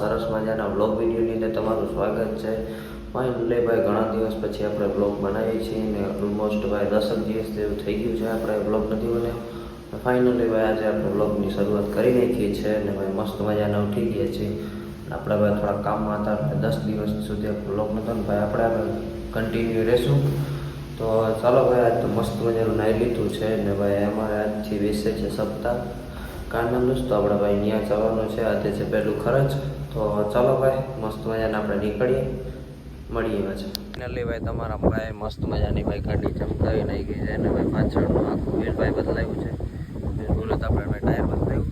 સરસ મજાના વ્લોગ વિડીયોની અંદર તમારું સ્વાગત છે। ફાઇનલી ભાઈ ઘણા દિવસ પછી આપણે વ્લોગ બનાવીએ છીએ ને ઓલમોસ્ટ ભાઈ 10 દિવસ જેવું થઈ ગયું છે આપણે વ્લોગ નથી બનાવ્યો। ફાઇનલી ભાઈ આજે આપણે વ્લોગની શરૂઆત કરી નાખી છે અને ભાઈ મસ્ત મજાના ઉઠી ગયા છીએ। આપણે ભાઈ થોડા કામમાં હતા એટલે 10 દિવસ સુધી વ્લોગ નહોતો ને ભાઈ આપણે કન્ટિન્યુ રહેશું। તો ચાલો ભાઈ આજ તો મસ્ત મજાનું નાહી લીધું છે ને ભાઈ અમારે આજથી બેસે છે સપ્તાહ કારનામનું તો આપણે ભાઈ ત્યાં જવાનું છે। આજે છે પહેલું ખર્ચ। તો ચાલો ભાઈ મસ્ત મજાના આપણે નીકળીએ, મળીએ પાછા। ફાઇનલી ભાઈ તમારા ભાઈ મસ્ત મજાની ભાઈ ગાડી ચમકાવી નાખી ગઈ છે અને ભાઈ પાછળનું આખું વ્હીલ ભાઈ બદલાયું છે। બોલે તો આપણે ટાયર બદલાયું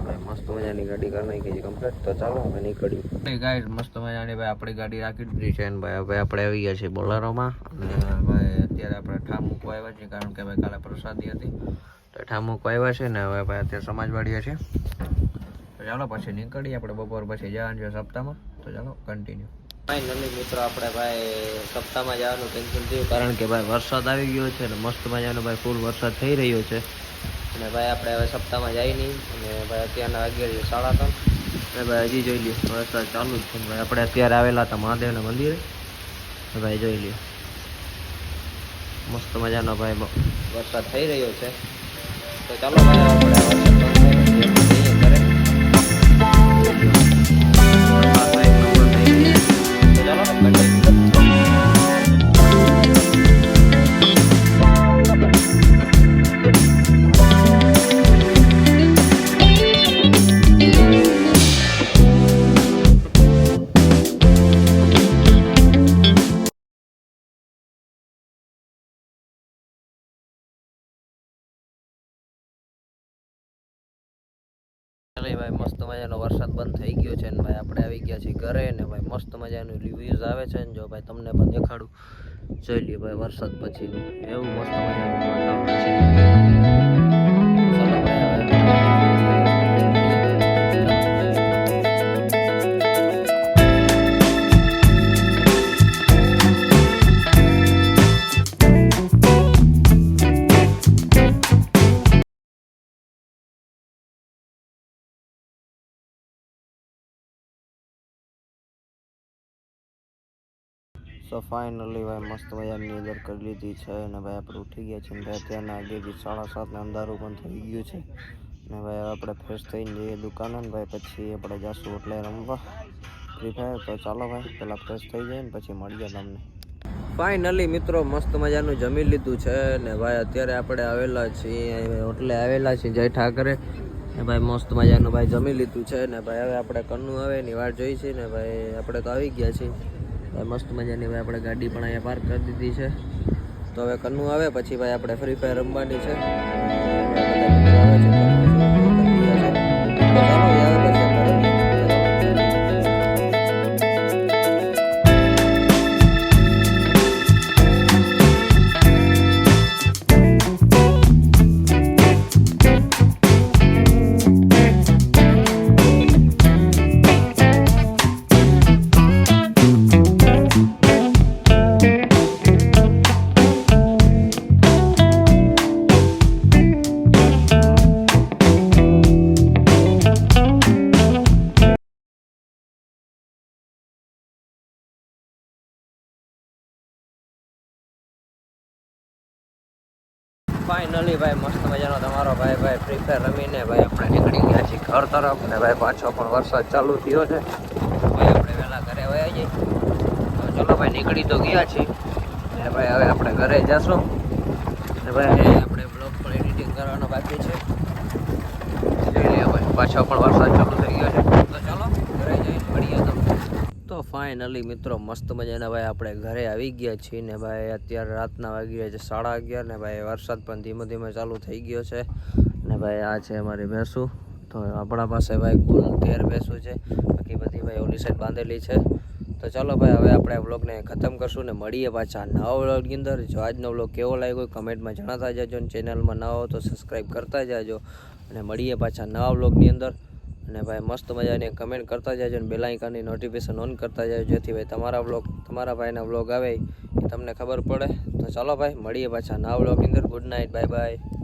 ભાઈ મસ્ત મજાની ગાડી કરી નાખી છે કમ્પ્લીટ। તો ચાલો હવે નીકળીએ ગાઈડ મસ્ત મજાની ભાઈ આપણી ગાડી રાખી દીધી છે અને ભાઈ હવે આપણે આવી ગયા છીએ બોલેરોમાં અને ભાઈ અત્યારે આપણે ઠામ મૂકવા આવ્યા છીએ કારણ કે ભાઈ કાલે પ્રસાદી હતી તો ઠામ મૂકવા આવ્યા છે ને હવે ભાઈ અત્યારે સમાજવાડીએ છે। તો ચાલો પછી નીકળીએ આપણે બપોર પછી જવાનું છે સપ્તાહમાં। તો ચાલો કન્ટિન્યુ। ફાઇનલી મિત્રો આપણે ભાઈ સપ્તાહમાં જવાનું કેન્સલ થયું કારણ કે ભાઈ વરસાદ આવી ગયો છે ને મસ્ત મજાનો ભાઈ ફૂલ વરસાદ થઈ રહ્યો છે અને ભાઈ આપણે હવે સપ્તાહમાં જાય નહીં અને ભાઈ અત્યારના વાગ્યા છે 3:30 અને ભાઈ હજી જોઈ લઈએ વરસાદ ચાલુ જ છે। ભાઈ આપણે અત્યારે આવેલા હતા મહાદેવના મંદિરે ભાઈ જોઈ લઈએ મસ્ત મજાનો ભાઈ વરસાદ થઈ રહ્યો છે। તો ચાલો ભાઈ આપણે વરસાદ બંધ થાય ભાઈ મસ્ત મજાનો વરસાદ બંધ થઈ ગયો છે ને ભાઈ આપણે આવી ગયા છીએ ઘરે ને ભાઈ મસ્ત મજાનું રિવ્યુઝ આવે છે ને જો ભાઈ તમને પણ દેખાડું જોઈ લ્યો ભાઈ વરસાદ પછીનું એવું મસ્ત મજાનું વાતાવરણ છે। ચાલો ભાઈ સો ફાઇનલી ભાઈ મસ્ત મજાની અંદર કરી લીધી છે અને ભાઈ આપણે ઉઠી ગયા છીએ ભાઈ અત્યારના આગેથી 7:30 ને અંધારું પણ થઈ ગયું છે અને ભાઈ આપણે ફ્રેશ થઈને જઈએ દુકાને ને ભાઈ પછી આપણે જઈશું એટલે રમવા ફ્રી ફાયર। તો ચાલો ભાઈ પહેલાં ફ્રેશ થઈ જાય ને પછી મળીએ તમને। ફાઇનલી મિત્રો મસ્ત મજાનું જમી લીધું છે ને ભાઈ અત્યારે આપણે આવેલા છીએ એટલે આવેલા છીએ જય ઠાકરે ને ભાઈ મસ્ત મજાનું ભાઈ જમી લીધું છે ને ભાઈ હવે આપણે કન્નુ આવે એની વાટ જોઈ છે ને ભાઈ આપણે તો આવી ગયા છીએ મસ્ત મજાની ભાઈ આપણે ગાડી પણ અહીંયા પાર્ક કરી દીધી છે। તો હવે કન્નુ આવે પછી ભાઈ આપણે ફ્રી ફાયર રમવાની છે। ફાઇનલી ભાઈ મસ્ત મજાનો તમારો ભાઈ ફ્રી ફાયર રમીને ભાઈ આપણે નીકળી ગયા છીએ ઘર તરફ ને ભાઈ પાછો પણ વરસાદ ચાલુ થયો છે ભાઈ આપણે વહેલા ઘરે વયા જઈએ। તો ચલો ભાઈ નીકળી તો ગયા છીએ ને ભાઈ હવે આપણે ઘરે જઈશું ને ભાઈ આપણે બ્લોગ પણ એડિટિંગ કરવાનો બાકી છે જોઈ લઈએ ભાઈ પાછો પણ વરસાદ ચાલુ થઈ ગયો છે। તો ચાલો ઘરે જઈને મળીએ તમને। તો ફાઇનલી મિત્રો મસ્ત મજાના ભાઈ આપણે ઘરે આવી ગયા છીએ ને ભાઈ અત્યારે રાતના વાગી ગયા છે 11:30 ને ભાઈ વરસાદ પણ ધીમે ધીમે ચાલુ થઈ ગયો છે ને ભાઈ આ છે અમારી ભેંસું। તો આપણા પાસે ભાઈ કુલ 13 ભેંસું છે બાકી બધી ભાઈ ઓલી સાઈડ બાંધેલી છે। તો ચાલો ભાઈ હવે આપણે આ વ્લોગને ખતમ કરશું ને મળીએ પાછા નવા વ્લોગની અંદર। જો આજનો વ્લોગ કેવો લાગ્યો કમેન્ટમાં જણાવતા જાજો અને ચેનલમાં નવા હો તો સબસ્ક્રાઈબ કરતા જાજો અને મળીએ પાછા નવા વ્લોગની અંદર। અને ભાઈ મસ્ત મજાની કમેન્ટ કરતા જાજો અને બેલ આઇકનની નોટિફિકેશન ઓન કરતા જાજો જેથી ભાઈ તમારા ભાઈના વ્લોગ આવે એ તમને ખબર પડે। તો ચાલો ભાઈ મળીએ પાછા નવા વ્લોગની અંદર। Good night, bye bye.